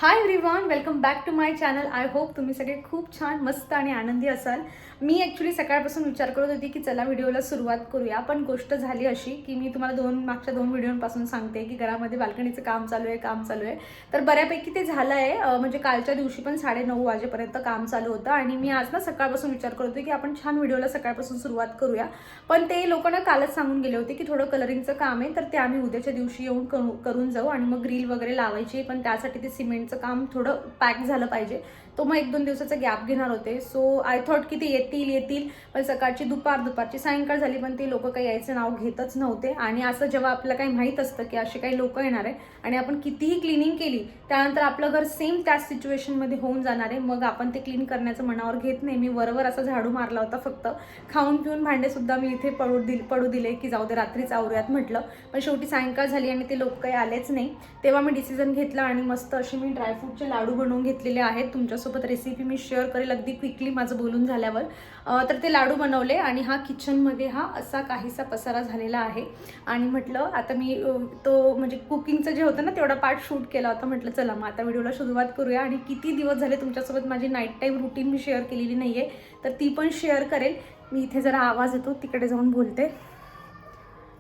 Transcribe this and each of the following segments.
High everyone, welcome back to my channel. I hope तुम्ही सगळे खूप छान मस्त आणि आनंदी असाल. मी ॲक्च्युली सकाळपासून विचार करत होती की चला व्हिडिओला सुरुवात करूया, पण गोष्ट झाली अशी की मी तुम्हाला मागच्या दोन व्हिडिओपासून सांगते की घरामध्ये बाल्कनीचं काम चालू आहे. तर बऱ्यापैकी ते झालं आहे. म्हणजे कालच्या दिवशी पण 9:30 वाजेपर्यंत काम चालू होतं आणि मी आज ना सकाळपासून विचार करत होते की आपण छान व्हिडिओला सकाळपासून सुरुवात करूया. पण ते लोकांना कालच सांगून गेले होते की थोडं कलरिंगचं काम आहे, तर ते आम्ही उद्याच्या दिवशी येऊन करून जाऊ आणि मग ग्रिल वगैरे लावायची. पण त्यासाठी ते सिमेंटचं काम थोडं पॅक झालं पाहिजे, तो मग 1-2 दिवसाचा गॅप घेणार होते. सो आय थॉट की ते येतील पण सकाळची दुपारची सायंकाळ झाली, पण ते लोक काही यायचं नाव घेतच नव्हते. आणि असं जेव्हा आपल्याला काही माहीत असतं की असे काही लोक येणार आहे आणि आपण कितीही क्लिनिंग केली त्यानंतर आपलं घर सेम त्याच सिच्युएशनमध्ये होऊन जाणार आहे, मग आपण ते क्लीन करण्याचं मनावर घेत नाही. मी वरवर असा झाडू मारला होता, फक्त खाऊन पिऊन भांडेसुद्धा मी इथे पडू दिले की जाऊ दे रात्रीच आवरूयात म्हटलं. पण शेवटी सायंकाळ झाली आणि ते लोक काही आलेच नाही. तेव्हा मी डिसिजन घेतला आणि मस्त अशी मी ड्रायफ्रूटचे लाडू बनवून घेतलेले आहेत. तुमच्यासोबत रेसिपी मी शेअर करेल अगदी क्विकली माझं बोलून झाल्यावर. तर ते लाडू बनवले आणि हा किचनमध्ये हा असा काहीसा पसारा झालेला आहे. आणि म्हटलं आता मी तो म्हणजे कुकिंगचं जे होतं ना तेवढा पार्ट शूट केला होता. म्हटलं चला मग आता व्हिडिओला सुरुवात करूया. आणि किती दिवस झाले तुमच्यासोबत माझी नाईट टाईम रुटीन मी शेअर केलेली नाही आहे, तर ती पण शेअर करेल. मी इथे जरा आवाज येतो तिकडे जाऊन बोलते.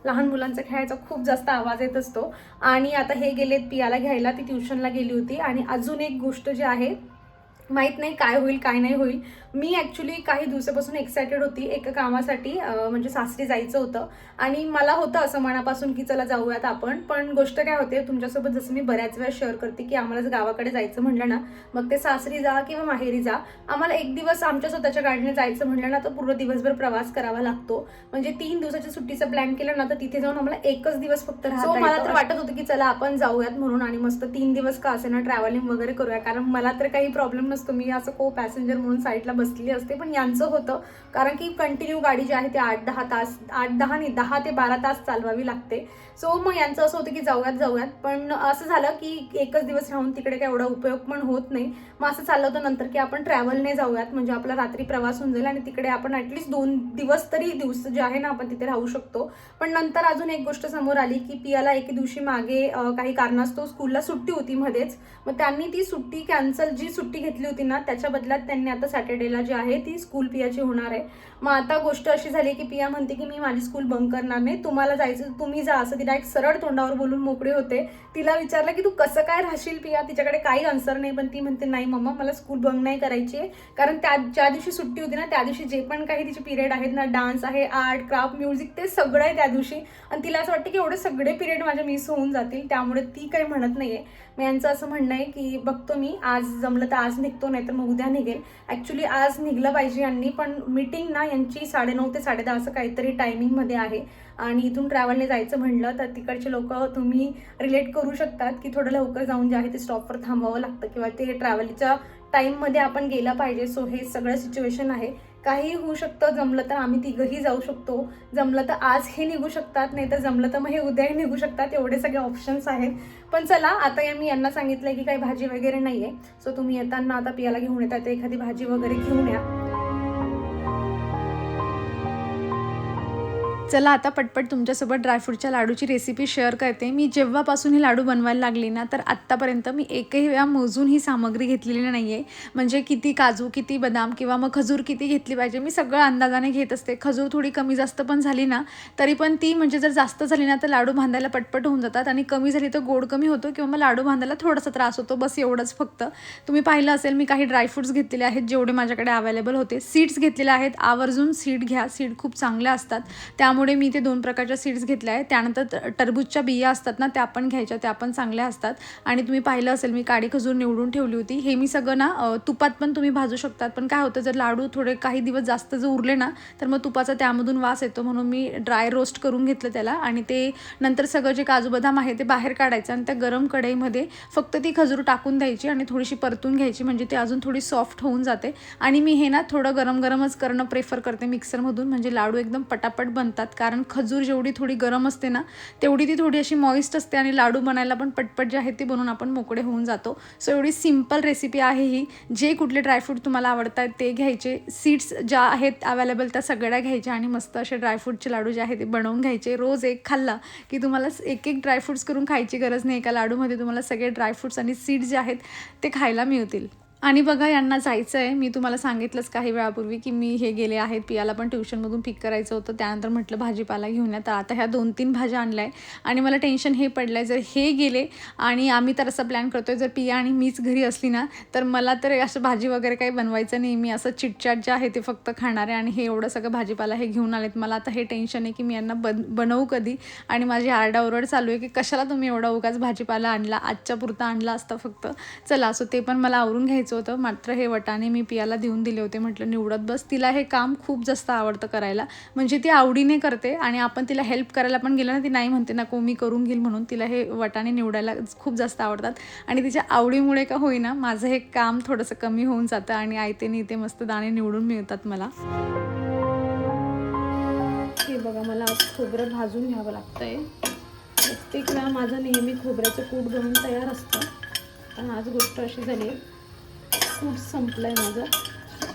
लहान मुलांचा खेळायचा खूप जास्त आवाज येत असतो. आणि आता हे गेलेत पियाला घ्यायला, ती ट्युशनला गेली होती. आणि अजून एक गोष्ट जी आहे, माहीत नाही काय होईल काय नाही होईल. मी ॲक्च्युली काही दिवसापासून एक्सायटेड होती एका कामासाठी, म्हणजे सासरी जायचं होतं आणि मला होतं असं मनापासून की चला जाऊयात आपण. पण गोष्ट काय होते, तुमच्यासोबत जसं मी बऱ्याच वेळा शेअर करते की आम्हाला गावाकडे जायचं म्हटलं ना, मग ते सासरी जा किंवा माहेरी जा, आम्हाला एक दिवस आमच्या स्वतःच्या गाडीने जायचं म्हटलं ना तर पूर्ण दिवसभर प्रवास करावा लागतो. म्हणजे 3 दिवसाच्या सुट्टीचा प्लॅन केला ना तर तिथे जाऊन आम्हाला एकच दिवस फक्त राहायचं. मला तर वाटत होतं की चला आपण जाऊयात म्हणून आणि मस्त 3 दिवस का असे ना ट्रॅव्हलिंग वगैरे करूया, कारण मला तर काही प्रॉब्लेम नसतो, मी असं को पॅसेंजर म्हणून साईडला बसलेली असते. पण यांचं होतं कारण की कंटिन्यू गाडी जी आहे ती 8-10 तास 8-10 नाही 10 ते 12 तास चालवावी लागते. सो मग यांचं असं होतं की जाऊयात. पण असं झालं की एकच दिवस राहून तिकडे काय एवढा उपयोग पण होत नाही. मग असं चाललं होतं नंतर की आपण ट्रॅव्हलने जाऊयात, म्हणजे आपला रात्री प्रवास होऊन जाईल आणि तिकडे आपण ॲटलिस्ट 2 दिवस तरी जे आहे ना आपण तिथे राहू शकतो. पण नंतर अजून एक गोष्ट समोर आली की पियाला एके दिवशी मागे काही कारणास्तव स्कूलला सुट्टी होती मध्येच. मग त्यांनी ती सुट्टी कॅन्सल, जी सुट्टी घेतली होती ना त्याच्या बदल्यात त्यांनी आता सॅटर्डेला जी आहे ती स्कूल पियाची होणार आहे. मग आता गोष्ट अशी झाली की पिया म्हणते की मी माझी स्कूल बंक करणार नाही, तुम्हाला जायचं तुम्ही जा, असं ती डायरेक्ट सरळ तोंडावर बोलून मोकळे होते. तिला विचारलं की तू कसं काय राहशील पिया, तिच्याकडे काही आन्सर नाही, पण ती म्हणते नाही मम्मा मला स्कूल बंक नाही करायची आहे. कारण ज्या दिवशी सुट्टी होती ना त्या दिवशी जे पण काही तिचे पिरियड आहेत ना, डान्स आहे, आर्ट, क्राफ्ट, म्युझिक, ते सगळं आहे त्या दिवशी. आणि तिला असं वाटतं की एवढे सगळे पिरियड माझे मिस होऊन जातील, त्यामुळे ती काही म्हणत नाहीये. मग यांचं असं म्हणणं आहे की बघतो मी, आज जमलं तर आज निघतो, नाही तर मग उद्या निघेल. ॲक्च्युली आज निघलं पाहिजे यांनी, पण मीटिंग ना यांची 9:30 ते 10:30 असं काहीतरी टायमिंगमध्ये आहे. आणि इथून ट्रॅव्हलने जायचं म्हणलं तर तिकडचे लोक तुम्ही रिलेट करू शकतात की थोडं लवकर जाऊन जे आहे ते स्टॉपवर थांबावं लागतं किंवा ते ट्रॅव्हलच्या टाईममध्ये आपण गेलं पाहिजे. सो हे सगळं सिच्युएशन आहे. काही होऊ शकतं, जमलं तर आम्ही तिघंही जाऊ शकतो, जमलं तर आज हे निघू शकतात, नाही तर जमलं तर मग हे उद्याही निघू शकतात. एवढे सगळे ऑप्शन्स आहेत. पण चला आता मी यांना सांगितलंय की काही भाजी वगैरे नाही आहे. सो तुम्ही येताना आता पियाला घेऊन येतात एखादी भाजी वगैरे घेऊन या. चला आता पटपट तुमच्यासोबत ड्रायफ्रूटच्या लाडूची रेसिपी शेअर करते. मी जेव्हापासून हे लाडू बनवायला लागली ना तर आत्तापर्यंत मी एकही वेळा मोजून ही सामग्री घेतलेली नाही आहे. म्हणजे किती काजू, किती बदाम किंवा मग खजूर किती घेतली पाहिजे, मी सगळं अंदाजाने घेत असते. खजूर थोडी कमी जास्त पण झाली ना तरी पण ती म्हणजे जर जास्त झाली ना तर लाडू बांधायला पटपट होऊन जातात आणि कमी झाली तर गोड कमी होतो किंवा मग लाडू बांधायला थोडासा त्रास होतो, बस एवढंच फक्त. तुम्ही पाहिलं असेल मी काही ड्रायफ्रूट्स घेतलेले आहेत जेवढे माझ्याकडे अवेलेबल होते. सीड्स घेतलेले आहेत, आवर्जून सीड घ्या, सीड खूप चांगल्या असतात. त्यामुळे मी ते 2 प्रकारच्या सीड्स घेतल्या आहेत. त्यानंतर टरबूजच्या बिया असतात ना त्या पण घ्यायच्या, त्या पण चांगल्या असतात. आणि तुम्ही पाहिलं असेल मी काडी खजूर निवडून ठेवली होती. हे मी सगळं ना तुपात पण तुम्ही भाजू शकतात, पण काय होतं जर लाडू थोडे काही दिवस जास्त जर उरले ना तर मग तुपाचा त्यामधून वास येतो, म्हणून मी ड्राय रोस्ट करून घेतलं त्याला. आणि ते नंतर सगळं जे काजू बदाम आहे ते बाहेर काढायचं आणि त्या गरम कढईमध्ये फक्त ती खजूर टाकून द्यायची आणि थोडीशी परतून घ्यायची, म्हणजे ते अजून थोडी सॉफ्ट होऊन जाते. आणि मी हे ना थोडं गरम गरमच करणं प्रेफर करते मिक्सरमधून, म्हणजे लाडू एकदम पटापट बनतात. असतात, कारण खजूर जेवढी थोडी गरम असते ना तेवढी ती थोडी अशी मॉइस्ट असते आणि लाडू बनायला पण पटपट जे आहे ते बनवून आपण मोकळे होऊन जातो. सो एवढी सिंपल रेसिपी आहे ही. जे कुठले ड्रायफ्रूट तुम्हाला आवडतात ते घ्यायचे, सीड्स ज्या आहेत अवेलेबल त्या सगळ्या घ्यायच्या आणि मस्त असे ड्रायफ्रूटचे लाडू जे आहे ते बनवून घ्यायचे. रोज एक खाल्ला की तुम्हाला एक एक ड्रायफ्रूट्स करून खायची गरज नाही. एका लाडूमध्ये तुम्हाला सगळे ड्रायफ्रूट्स आणि सीड्स जे आहेत ते खायला मिळतील. आणि बघा यांना जायचं आहे, मी तुम्हाला सांगितलंच काही वेळापूर्वी की मी हे गेले आहेत, पियाला पण ट्युशनमधून पिक करायचं होतं. त्यानंतर म्हटलं भाजीपाला घेऊन या. तर आता ह्या 2-3 भाज्या आणल्या आहे आणि मला टेन्शन हे पडलं आहे, जर हे गेले आणि आम्ही तर असं प्लॅन करतो आहे जर पिया आणि मीच घरी असली ना तर मला तर असं भाजी वगैरे काही बनवायचं नाही. मी असं चिटचाट जे आहे ते फक्त खाणार आहे आणि हे एवढं सगळं भाजीपाला हे घेऊन आलेत. मला आता हे टेन्शन आहे की मी यांना बनवू कधी आणि माझी आरडाओरड चालू आहे की कशाला तुम्ही एवढा उगाच भाजीपाला आणला, आजच्या पुरता आणला असता फक्त. चला असो, ते पण मला आवरून घ्यायचं होतं. मात्र हे वटाणे मी पियाला देऊन दिले होते, म्हटलं निवडत बस. तिला हे काम खूप जास्त आवडतं करायला, म्हणजे ती आवडीने करते आणि आपण तिला हेल्प करायला पण गेलं ना ती नाही म्हणते नको मी करून घेईल म्हणून. तिला हे वटाणे निवडायला खूप जास्त आवडतात आणि तिच्या आवडीमुळे का होईना माझं हे काम थोडंसं कमी होऊन जातं आणि आयतेने इथे मस्त दाणे निवडून मिळतात मला. हे बघा मला आज खोबरं भाजून घ्यावं लागतंय. प्रत्येक वेळा माझं नेहमी खोबऱ्याचं कूट बनवून तयार असतं, पण आज गोष्ट अशी झाली कूट संपलं आहे माझं,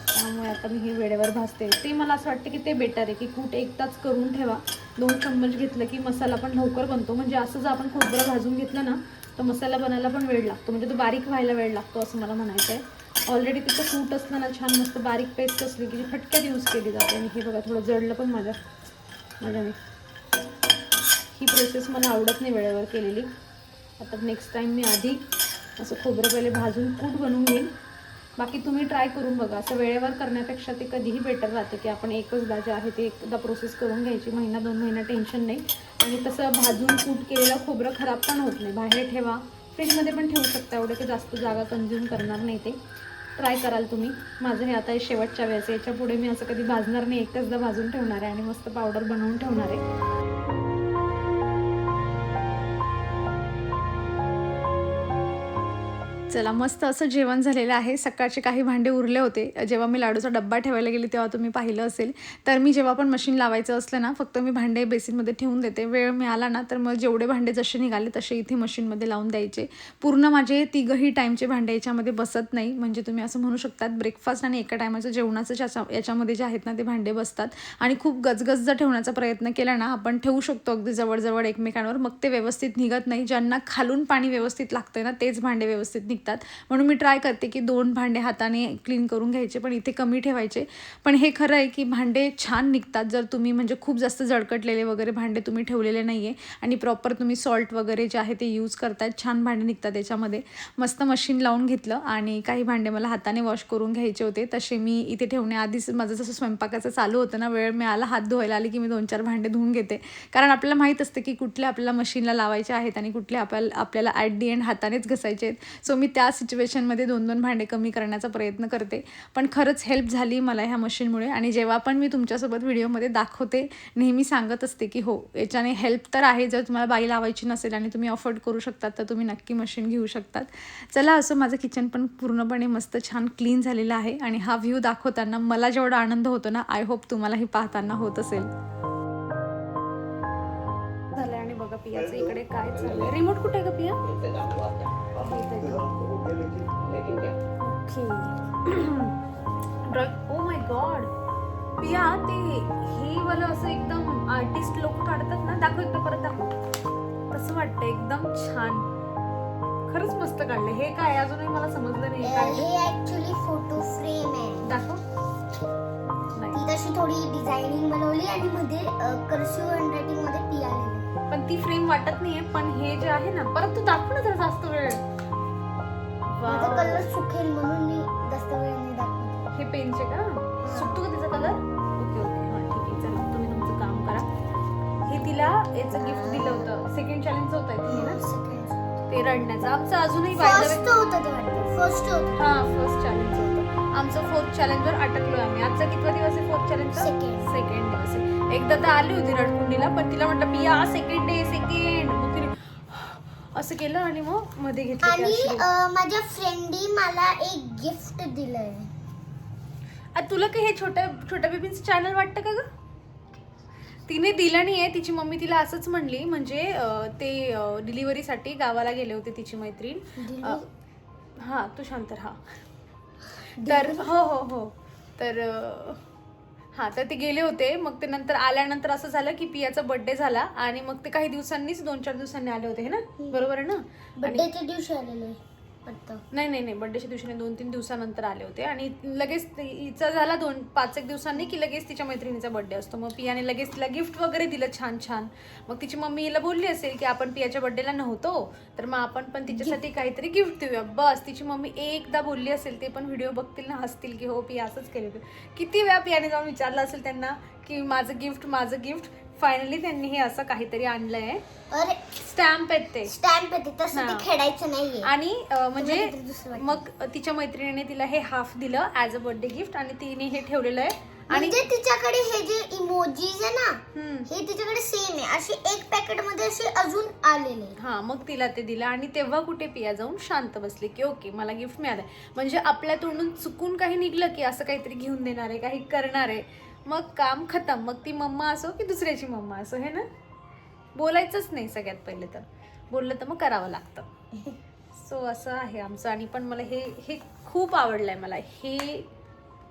त्यामुळे आता मी हे वेळेवर भाजते. ते मला असं वाटतं की ते बेटर आहे की कूट एकदाच करून ठेवा. 2 चम्मच घेतलं की मसाला पण लवकर बनतो. म्हणजे असं जर आपण खोबरं भाजून घेतलं ना तर मसाला बनायला पण वेळ लागतो, म्हणजे तो बारीक व्हायला वेळ लागतो असं मला म्हणायचं आहे. ऑलरेडी तिचं कूट असतं ना छान मस्त बारीक पेस्ट असली की फटक्यात यूज केली जाते. आणि हे बघा थोडं जडलं पण माझ्याने. ही प्रोसेस मला आवडत नाही वेळेवर केलेली. आता नेक्स्ट टाईम मी आधी असं खोबरं पहिले भाजून कूट बनवून घेईन. बाकी तुम्ही ट्राय करून बघा, असं वेळेवर करण्यापेक्षा ते कधीही बेटर राहतं की आपण एकचदा जे आहे ते एकदा प्रोसेस करून घ्यायची. 1-2 महिना टेन्शन नाही. आणि तसं भाजून कूट केलेलं खोबरं खराब पण होत नाही. बाहेर ठेवा, फ्रीजमध्ये पण ठेवू शकता, एवढं की जास्त जागा कन्झ्युम करणार नाही. ते ट्राय कराल तुम्ही. माझं हे आता शेवटच्या वेळेस, याच्या पुढे मी असं कधी भाजणार नाही, एकचदा भाजून ठेवणार आहे आणि मस्त पावडर बनवून ठेवणार आहे. चला मस्त असं जेवण झालेलं आहे. सकाळचे काही भांडे उरले होते, जेव्हा मी लाडूचा डब्बा ठेवायला गेली तेव्हा तुम्ही पाहिलं असेल. तर मी जेव्हा पण मशीन लावायचं असलं ना फक्त मी भांडे बेसिनमध्ये ठेवून देते. वेळ मिळाला ना तर मग जेवढे भांडे जसे निघाले तसे इथे मशीनमध्ये लावून द्यायचे. पूर्ण माझे 3ही टाईमचे भांडे याच्यामध्ये बसत नाही, म्हणजे तुम्ही असं म्हणू शकतात ब्रेकफास्ट आणि एका टायमाचं जेवणाचं याच्यामध्ये जे आहेत ना ते भांडे बसतात. आणि खूप गजगज जर ठेवण्याचा प्रयत्न केला ना आपण ठेवू शकतो अगदी जवळजवळ एकमेकांवर, मग ते व्यवस्थित निघत नाही. ज्यांना खालून पाणी व्यवस्थित लागतं ना तेच भांडे व्यवस्थित निघतात. म्हणून मी ट्राय करते की 2 भांडे हाताने क्लीन करून घ्यायचे, पण इथे कमी ठेवायचे. पण हे खरं आहे की भांडे छान निघतात जर तुम्ही म्हणजे खूप जास्त जळकटलेले वगैरे भांडे तुम्ही ठेवलेले नाही आहे आणि प्रॉपर तुम्ही सॉल्ट वगैरे जे आहे ते यूज करतायत, छान भांडे निघतात याच्यामध्ये. मस्त मशीन लावून घेतलं आणि काही भांडे मला हाताने वॉश करून घ्यायचे होते. तसे मी इथे ठेवण्याआधीच माझं जसं स्वयंपाकाचं चालू होतं ना, वेळ मिळाला हात धुवायला आली की मी 2-4 भांडे धुवून घेते, कारण आपल्याला माहीत असते की कुठले आपल्याला मशीनला लावायचे आहेत आणि कुठले आपल्याला ॲट दी एंड हातानेच घसायचे आहेत. सो मी त्या सिच्युएशनमध्ये 2-2 भांडे कमी करण्याचा प्रयत्न करते. पण खरंच हेल्प झाली मला ह्या मशीनमुळे. आणि जेव्हा पण मी तुमच्यासोबत व्हिडिओमध्ये दाखवते नेहमी सांगत असते की हो याच्याने हेल्प तर आहे. जर तुम्हाला बाई लावायची नसेल आणि तुम्ही अफोर्ड करू शकतात तर तुम्ही नक्की मशीन घेऊ शकतात. चला असं माझं किचन पण पूर्णपणे मस्त छान क्लीन झालेलं आहे आणि हा व्ह्यू दाखवताना मला जेवढा आनंद होतो ना आय होप तुम्हालाही पाहताना होत असेल. झालंय आणि बघा पियाचं इकडे काय चाललंय. रिमोट कुठे आहे का पिया? ओ माय गॉड पिया, ते हे वाला असं एकदम आर्टिस्ट लोक काढतात ना, दाखव एकदा परत दाखव. तसं वाटतं एकदम छान, खरंच मस्त काढले. हे काय अजूनही मला समजलं नाही काय. हे ऍक्च्युअली फोटो फ्रेम आहे. दाखव. ती तशी थोडी डिझायनिंग बनवली आणि मध्ये कर्सिव्ह हँडरायटिंग मध्ये पी आलेली, पण ती फ्रेम वाटत नाहीये. पण हे जे आहे ना, परत तू दाखव ना जरा जास्त वेळ. माझा कलर सुकेल म्हणून मी जास्त वेळ नाही दाखवत. हे पेनचे का सुकतो का त्याचा कलर? ओके ओके हां ठीक आहे. चला तुम्ही तुमचं काम करा. हे तिला याचं गिफ्ट दिलं होतं, सेकंड चॅलेंज होतं ते ना, ते रडण्याचं. आमचं अजूनही फर्स्ट होतं ते वाटतं. फर्स्ट होतं. हां फर्स्ट चॅलेंज होतं आमचं. 4th चॅलेंजवर अटकलोय आम्ही. आजचा कितवा दिवस आहे 4th चॅलेंजचा? सेकंड दिवस आहे. एकदा तर आली होती रडकुंडीला, पण तिला म्हटलं पिया सेकंड डे सेकंड, मग तिने असं केलं आणि मग मध्ये घेतलं. आणि माझ्या फ्रेंडनी मला एक गिफ्ट दिलंय. तुला काही हे छोट्या बेबींचं चॅनल वाटतं का ग? तिने दिलं नाही आहे. तिची मम्मी तिला असंच म्हणली, म्हणजे ते डिलिव्हरीसाठी गावाला गेले होते तिची मैत्रीण. हां तू शांत राहा. तर हो तर हां तर ते गेले होते. मग ते नंतर आल्यानंतर असं झालं की पियाचा बर्थडे झाला आणि मग ते काही दिवसांनीच 2-4 दिवसांनी आले होते, हे ना बरोबर आहे ना? बर्थडेच्या दिवशी आलेले वाटतं. नाही बर्थडेच्या दिवशीने 2-3 दिवसानंतर आले होते आणि लगेच हिचा झाला 5-1 दिवसांनी की लगेच तिच्या मैत्रिणीचा बर्थडे असतो. मग पियाने लगेच तिला गिफ्ट वगैरे दिलं छान. मग तिची मम्मी हिला बोलली असेल की आपण पियाच्या बर्थडेला नव्हतो तर मग आपण पण तिच्यासाठी काहीतरी गिफ्ट देऊया. बस तिची मम्मी एकदा बोलली असेल, ते पण व्हिडिओ बघतील ना हसतील की हो पिया असंच केलं होतं. किती वेळा पियाने जाऊन विचारलं असेल त्यांना की माझं गिफ्ट. फायनली त्यांनी हे असं काहीतरी आणलंय. अरे स्टॅम्प आहेत ते. स्टॅम्प येते तसं ते खेळायचं नाहीये. आणि म्हणजे दुसरं वाटतं. मग तिच्या मैत्रिणीने तिला हे हाफ दिलं ॲज अ बर्थडे गिफ्ट आणि तिने हे ठेवलेलं आहे. आणि म्हणजे तिच्याकडे हे जे इमोजीज आहे ना हे तिच्याकडे सेम आहे. असे एक पॅकेट मध्ये असे अजून आलेले. हां मग तिला ते दिलं आणि तेव्हा कुठे पिया जाऊन शांत बसली की ओके मला गिफ्ट मिळालंय. म्हणजे आपल्या तोंडून चुकून काही निघलं की असं काहीतरी घेऊन देणार आहे, काही करणार आहे, मग काम खतम. मग ती मम्मा असो की दुसऱ्याची मम्मा असो, हे ना बोलायचंच नाही सगळ्यात पहिले. तर बोललं तर मग करावं लागतं. सो असं आहे आमचं. आणि पण मला हे खूप आवडलंय. मला हे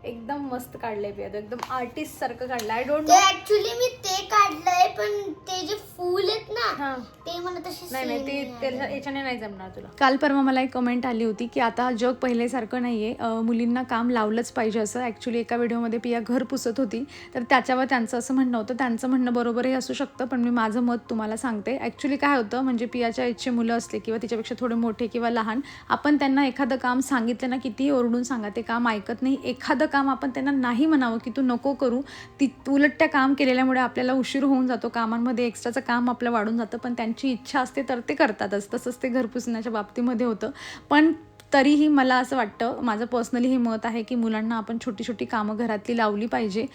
एकदम मस्त काढलंय पिया, एकदम आर्टिस्ट सारखं काढलं. आय डोंट नो ऍक्च्युली मी ते काढलंय पण ते जे फूल आहेत ना ते मला तसे नाही ते याच्याने नाही जमणार तुला. काल परवा मला एक कमेंट आली होती की आता जग पहिल्यासारखं नाही आहे, मुलींना काम लावलंच पाहिजे असं. ॲक्च्युली एका व्हिडिओमध्ये पिया घर पुसत होती तर त्याच्यावर त्यांचं असं म्हणणं होतं. त्यांचं म्हणणं बरोबरही असू शकतं पण मी माझं मत तुम्हाला सांगते. ॲक्च्युली काय होतं म्हणजे पियाच्या एजचे मुलं असले किंवा तिच्यापेक्षा थोडे मोठे किंवा लहान, आपण त्यांना एखादं काम सांगितलं ना कितीही ओरडून सांगा ते काम ऐकत नाही. एखादं काम आपण त्यांना नाही म्हणावं की तू नको करू, उलट त्या काम केलेल्यामुळे आपल्याला उशीर होऊन जातो, कामांमध्ये एक्स्ट्राचं काम आपलं वाढून जातं. पण त्यांची इच्छा असते तर ते करतातच. तसंच ते घर पुसण्याच्या बाबतीमध्ये होतं. पण तरीही मला असं वाटतं, माझं पर्सनली हे मत आहे की मुलांना आपण छोटी छोटी कामं घरातली लावली पाहिजे.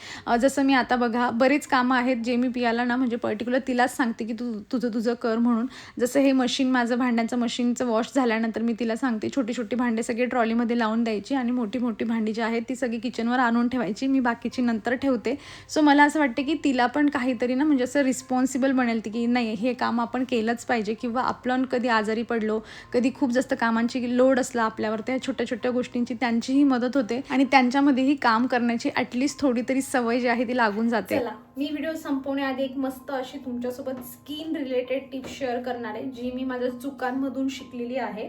जसं मी आता बघा बरेच कामं आहेत जे मी पियाला ना म्हणजे पर्टिक्युलर तिलाच सांगते की तुझं कर म्हणून. जसं हे मशीन, माझं भांड्यांचं मशीनचं वॉश झाल्यानंतर मी तिला सांगते छोटी भांडे सगळे ट्रॉलीमध्ये लावून द्यायची आणि मोठी भांडी जी आहेत ती सगळी किचनवर आणून ठेवायची. मी बाकीची नंतर ठेवते. सो मला असं वाटते की तिला पण काहीतरी ना म्हणजे असं रिस्पॉन्सिबल बनेल ती की नाही हे काम आपण केलंच पाहिजे. किंवा आपण कधी आजारी पडलो, कधी खूप जास्त कामांची लोड असला आपल्यावर, त्या छोट्या गोष्टींची त्यांचीही मदत होते आणि त्यांच्यामध्येही काम करण्याची ॲटलिस्ट थोडी तरी सवय जी आहे ती लागून जाते. चला मी व्हिडिओ संपवण्याआधी एक मस्त अशी तुमच्यासोबत स्किन रिलेटेड टिप शेअर करणार आहे जी मी माझ्या चुकांमधून शिकलेली आहे.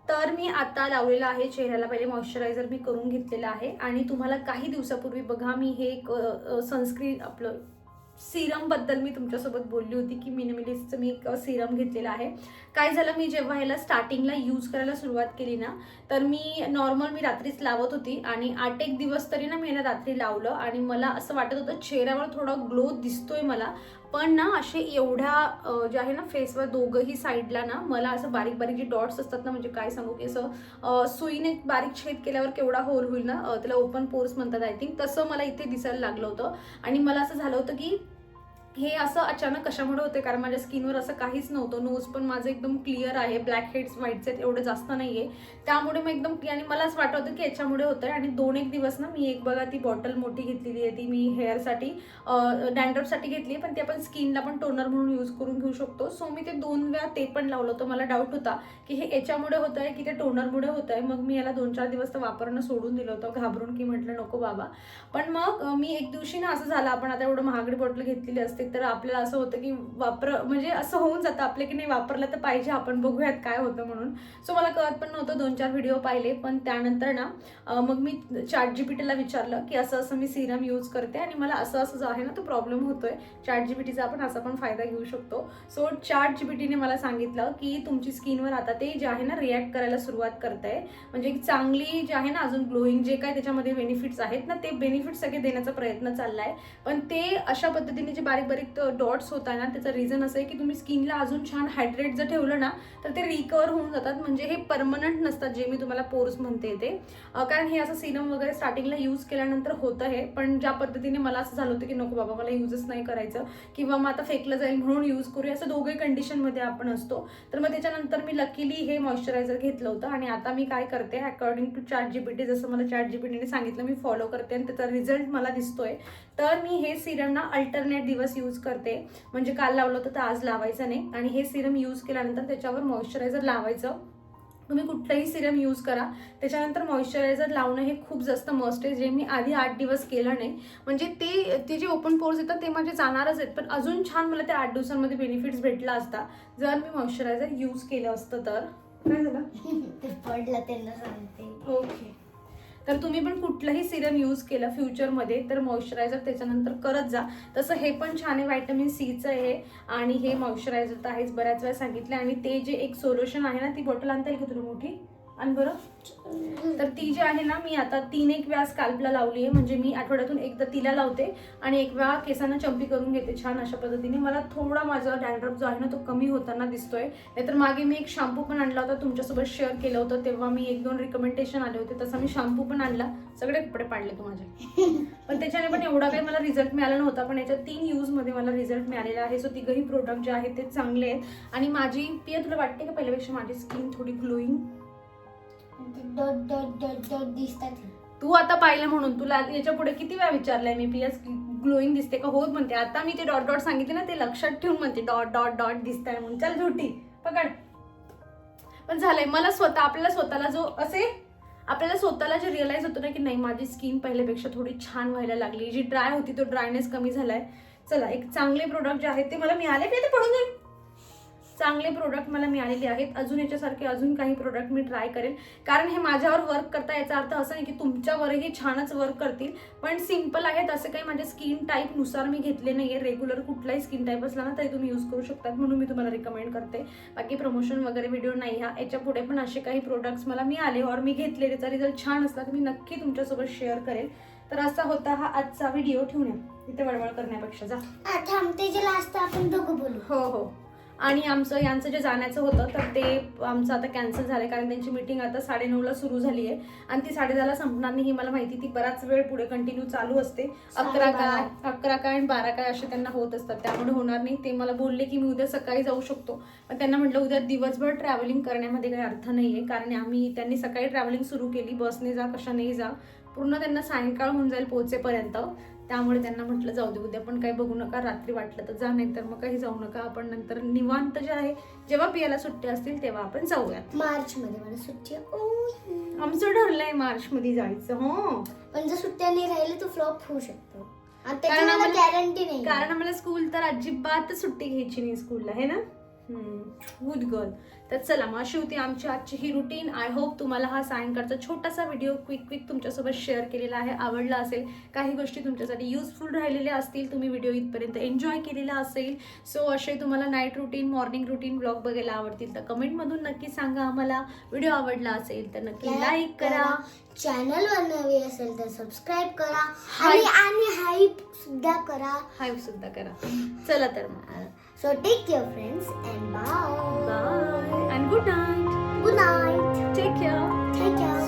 तर मी आता लावलेलं आहे चेहऱ्याला, पहिले मॉइश्चरायझर मी करून घेतलेलं आहे. आणि तुम्हाला काही दिवसापूर्वी बघा मी हे एक सनस्क्रीन आपलं सिरमबद्दल मी तुमच्यासोबत बोलली होती की मिनिमलिस्टचं मी एक सिरम घेतलेलं आहे. काय झालं, मी जेव्हा ह्याला स्टार्टिंगला यूज करायला सुरुवात केली ना तर मी रात्रीच लावत होती आणि 8-1 दिवस तरी ना मी ह्याला रात्री लावलं आणि मला असं वाटत होतं चेहऱ्यावर थोडा ग्लो दिसतोय मला. पण ना असे एवढ्या जे आहे ना फेसवर दोघंही साईडला ना मला असं बारीक जे डॉट्स असतात ना, म्हणजे काय सांगू की असं सुईने बारीक छेद केल्यावर केवढा होल होईल ना, त्याला ओपन पोर्स म्हणतात आय थिंक, तसं मला इथे दिसायला लागलं होतं. आणि मला असं झालं होतं की हे असं अचानक कशामुळे होते, कारण माझ्या स्किनवर असं काहीच नव्हतं. नोज पण माझं एकदम क्लिअर आहे, ब्लॅक हेड्स व्हाईट्स आहेत एवढं जास्त नाही आहे, त्यामुळे मग एकदम आणि मला असं वाटत होतं की याच्यामुळे होतं. आणि 2-1 दिवस ना मी एक बघा ती बॉटल मोठी घेतलेली आहे, ती मी हेअरसाठी डॅन्ड्रफसाठी घेतली, पण ती आपण स्किनला पण टोनर म्हणून यूज करून घेऊ शकतो. सो मी ते 2 वेळा ते पण लावलं होतं. मला डाऊट होता की हे याच्यामुळे होत आहे की ते टोनरमुळे होत आहे. मग मी याला 2-4 दिवस तर वापरणं सोडून दिलं होतं घाबरून, की म्हटलं नको बाबा. पण मग मी एक दिवशी ना असं झालं, आपण आता एवढं महागडी बॉटल घेतलेली असते तर आपल्याला असं होतं की म्हणजे असं होऊन जातं आपले की नाही वापरलं तर पाहिजे, आपण बघूयात काय होतं म्हणून. सो मला कळत पण नव्हतं, 2-4 व्हिडिओ पाहिले. पण त्यानंतर ना मग मी ChatGPTला विचारलं की असं मी सिरम यूज करते आणि मला असं जो आहे ना तो प्रॉब्लेम होतोय. ChatGPTचा आपण असा पण फायदा घेऊ शकतो. सो ChatGPTने मला सांगितलं की तुमची स्किनवर आता ते जे आहे ना रिॲक्ट करायला सुरुवात करतंय, म्हणजे चांगली जे आहे ना अजून ग्लोईंग जे काय त्याच्यामध्ये बेनिफिट्स आहेत ना ते बेनिफिट्स सगळे देण्याचा प्रयत्न चाललाय. पण ते अशा पद्धतीने जे बारीक डॉट्स होत आहे ना त्याचं रिझन असं आहे की तुम्ही स्किनला अजून छान हायड्रेट जर ठेवलं ना तर ते रिकवर होऊन जातात. म्हणजे हे परमनंट नसतात जे मी तुम्हाला पोर्स म्हणते ते, कारण हे असं सिरम वगैरे स्टार्टिंगला यूज केल्यानंतर होतं हे. पण ज्या पद्धतीने मला असं झालं होतं की नको बाबा मला यूजच नाही करायचं किंवा मग आता फेकलं जाईल म्हणून यूज करूया, असं दोघे कंडिशनमध्ये आपण असतो. तर मग त्याच्यानंतर मी लकीली हे मॉइश्चरायझर घेतलं होतं आणि आता मी काय करते अकॉर्डिंग टू ChatGPT, जसं मला ChatGPTने सांगितलं मी फॉलो करते आणि त्याचा रिझल्ट मला दिसतोय. तर मी हे सिरम ना अल्टरनेट दिवस दिवस यूज करते, म्हणजे काल लावलं होतं तर आज लावायचं नाही. आणि हे सिरम यूज केल्यानंतर त्याच्यावर मॉइश्चरायझर लावायचं. तुम्ही कुठलंही सिरम यूज करा, त्याच्यानंतर मॉइश्चरायझर लावणं हे खूप जास्त मस्ट आहे, जे मी आधी 8 दिवस केलं नाही. म्हणजे ते जे ओपन पोर्स येतात ते माझे जाणारच आहेत, पण अजून छान मला ते 8 दिवसांमध्ये बेनिफिट्स भेटला असता जर मी मॉइश्चरायझर यूज केलं असतं तर. काय झालं? ते पडलं त्यांना सांगते. ओके. तर तुम्ही पण कुठलंही सिरम यूज केलं फ्युचरमध्ये तर मॉइश्चरायझर त्याच्यानंतर करत जा. तसं हे पण छान आहे, व्हायटमिन सीचं आहे आणि हे मॉइश्चरायझर तर आहेच, बऱ्याच वेळा सांगितलं. आणि ते जे एक सोल्युशन आहे ना, ती बॉटल आणता येईल का तुला मोठी? आणि बरं, तर ती जी आहे ना, मी आता 3-1 वेळा स्कॅल्पला लावली आहे. म्हणजे मी आठवड्यातून एकदा तिला लावते आणि 1 वेळा केसांना चंपी करून घेते छान अशा पद्धतीने. मला थोडा माझा डॅन्ड्रफ जो आहे ना तो कमी होताना दिसतोय. नाहीतर मागे मी एक शॅम्पू पण आणला होता, तुमच्यासोबत शेअर केलं होतं, तेव्हा मी 1-2 रिकमेंडेशन आले होते. तसा मी शॅम्पू पण आणला, सगळे कपडे पाडले तू माझे. पण त्याच्याने पण एवढा काही मला रिझल्ट मिळाला नव्हता, पण याच्या 3 यूजमध्ये मला रिझल्ट मिळालेला आहे. सो तिघही प्रोडक्ट जे आहेत ते चांगले आहेत. आणि माझी पिया, तुला वाटते का पहिल्यापेक्षा माझी स्किन थोडी glowing? Dot dot dot dot दिसतात. तू आता पाहिलं म्हणून तुला याच्या पुढे किती वेळा विचारलंय मी, पिया ग्लोईंग दिसते का? होत म्हणते. आता मी ते डॉट डॉट सांगितले ना, ते लक्षात ठेवून म्हणते डॉट डॉट डॉट दिसताय म्हणून. चल झोटी पकड. पण झालंय मला स्वतः, आपल्याला स्वतःला जो असे आपल्याला स्वतःला जे रिअलाइज होतं ना की नाही माझी स्किन पहिल्यापेक्षा थोडी छान व्हायला लागली, जी ड्राय होती तो ड्रायनेस कमी झालाय. चला, एक चांगले प्रोडक्ट जे आहेत ते मला मिळाले, ते पडून जाईल. चांगले प्रोडक्ट मला मिळालेले आहेत. अजून याच्यासारखे अजून काही प्रोडक्ट मी ट्राय करेल, कारण हे माझ्यावर वर्क करता. याचा अर्थ असा नाही की तुमच्यावरही छानच वर्क करतील, पण सिम्पल आहेत. असे काही माझ्या स्किन टाईपनुसार मी घेतले नाहीये. रेग्युलर कुठलाही स्किन टाईप असला ना तरी तुम्ही यूज करू शकतात, म्हणून मी तुम्हाला रिकमेंड करते. बाकी प्रमोशन वगैरे व्हिडिओ नाही हा. याच्या पुढे पण असे काही प्रोडक्ट्स मला मिळाले और मी घेतले, त्याचा रिझल्ट छान असला तर मी नक्की तुमच्यासोबत शेअर करेल. तर असा होता हा आजचा व्हिडिओ. ठेवूया इथे वळवळ करण्यापेक्षा, जा. थांबते जे लास्ट आपण दोघं बोलू. हो हो. आणि यांचं जे जाण्याचं होतं तर ते आमचं आता कॅन्सल झालंय, कारण त्यांची मीटिंग आता 9:30ला सुरू झाली आहे आणि ती 10:30ला संपणार नाही ही मला माहिती. ती बराच वेळ पुढे कंटिन्यू चालू असते. 11 काय आणि 12 काय असे त्यांना होत असतात, त्यामुळे होणार नाही. ते मला बोलले की मी उद्या सकाळी जाऊ शकतो, पण त्यांना म्हटलं उद्या दिवसभर ट्रॅव्हलिंग करण्यामध्ये काही अर्थ नाहीये, कारण त्यांनी सकाळी ट्रॅव्हलिंग सुरू केली, बसने जा कशानेही जा, पूर्ण त्यांना सायंकाळ होऊन जाईल पोहोचेपर्यंत. त्यामुळे त्यांना म्हटलं जाऊ दे, उद्या पण काही बघू नका, रात्री वाटलं तर जा, नाही तर मग काही जाऊ नका. आपण नंतर निवांत जे आहे जेव्हा पियाला सुट्टी असतील तेव्हा आपण जाऊयात. मार्च मध्ये मला सुट्टी आहे. आमचं ठरलंय मार्च मध्ये जायचं. हो, पण जर सुट्ट्या नाही राहिले तर फ्लॉप होऊ शकतो, कारण आम्हाला गॅरंटी नाही. कारण आम्हाला स्कूल तर अजिबात सुट्टी घ्यायची नाही स्कूलला, है ना. Good girl. तर चला, मग अशी होती आमची आजची ही रुटीन. आय होप तुम्हाला हा सायंकाळचा छोटासा व्हिडिओ क्विक तुमच्यासोबत शेअर केलेला आहे आवडला असेल. काही गोष्टी तुमच्यासाठी युजफुल राहिलेल्या असतील, तुम्ही व्हिडिओ इथपर्यंत एन्जॉय केलेला असेल. सो असे तुम्हाला night routine, morning routine blog बघायला आवडतील तर कमेंटमधून नक्की सांगा आम्हाला. व्हिडिओ आवडला असेल तर नक्की लाईक करा, चॅनलवर नवी असेल तर सबस्क्राईब करा आणि हाईप सुद्धा करा. चला तर मग, so take care friends and bye bye and good night. Good night. Take care.